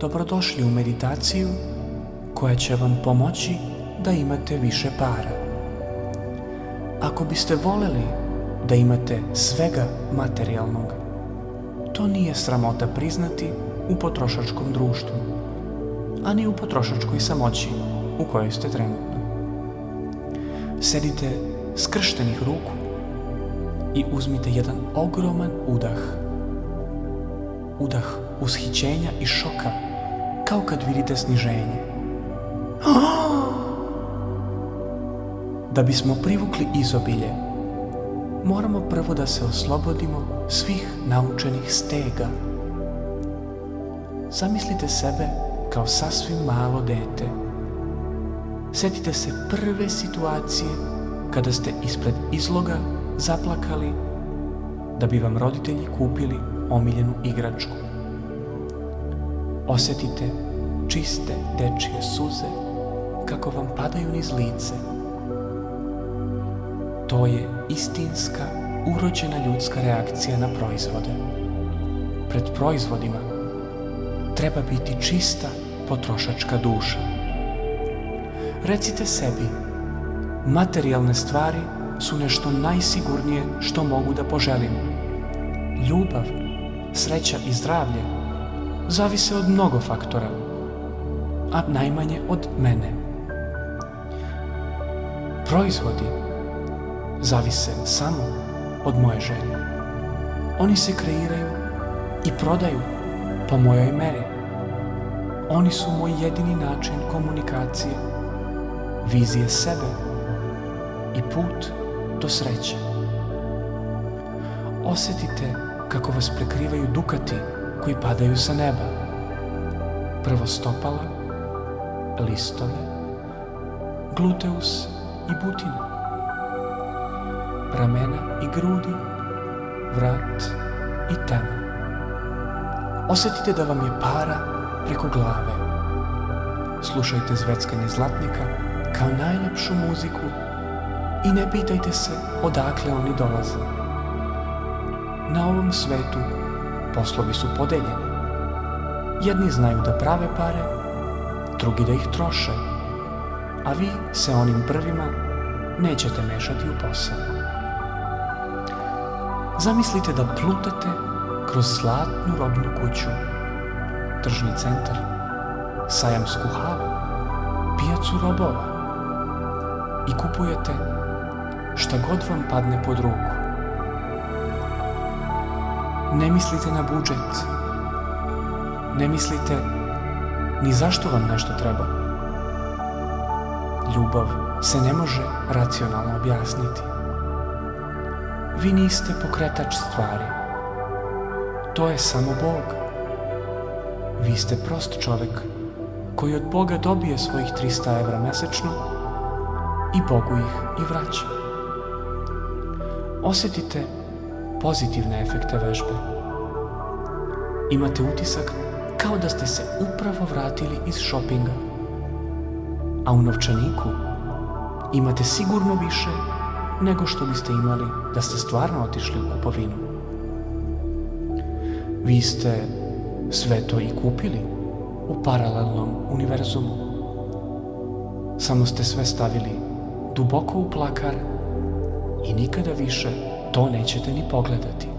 Dobrodošli u meditaciju koja će vam pomoći da imate više para. Ako biste voljeli da imate svega materijalnog, to nije sramota priznati u potrošačkom društvu, a ni u potrošačkoj samoći u kojoj ste trenutno. Sedite skrštenih ruku i uzmite jedan ogroman udah. Udah ushićenja i šoka, kao kad vidite sniženje. Da bismo privukli izobilje, moramo prvo da se oslobodimo svih naučenih stega. Zamislite sebe kao sasvim malo dete. Sjetite se prve situacije kada ste ispred izloga zaplakali da bi vam roditelji kupili omiljenu igračku. Osjetite čiste dečje suze kako vam padaju niz lice. To je istinska, urođena ljudska reakcija na proizvode. Pred proizvodima treba biti čista potrošačka duša. Recite sebi, materijalne stvari su nešto najsigurnije što mogu da poželim. Ljubav, sreća i zdravlje zavise od mnogo faktora, a najmanje od mene. Proizvodi zavise samo od moje želje. Oni se kreiraju i prodaju po mojoj meri. Oni su moj jedini način komunikacije, vizije sebe i put do sreće. Osjetite kako vas prekrivaju dukati koji padaju sa neba. Prvo stopala, listove, gluteus i butine, ramena i grudi, vrat i tema. Osjetite da vam je para preko glave. Slušajte zveckanje zlatnika kao najljepšu muziku i ne pitajte se odakle oni dolaze. Na ovom svetu poslovi su podeljeni. Jedni znaju da prave pare, drugi da ih troše, a vi se onim prvima nećete mešati u posao. Zamislite da plutate kroz zlatnu robnu kuću, tržni centar, sajamsku halu, pijacu robova i kupujete šta god vam padne pod ruku. Ne mislite na budžet, ne mislite ni zašto vam nešto treba. Ljubav se ne može racionalno objasniti. Vi niste pokretač stvari. To je samo Bog. Vi ste prost čovjek koji od Boga dobije svojih 300 evra mesečno i Bogu ih i vraća. Osjetite pozitivne efekte vežbe. Imate utisak kao da ste se upravo vratili iz šopinga, a u novčaniku imate sigurno više nego što biste imali da ste stvarno otišli u kupovinu. Vi ste sve to i kupili u paralelnom univerzumu. Samo ste sve stavili duboko u plakar i nikada više to nećete ni pogledati.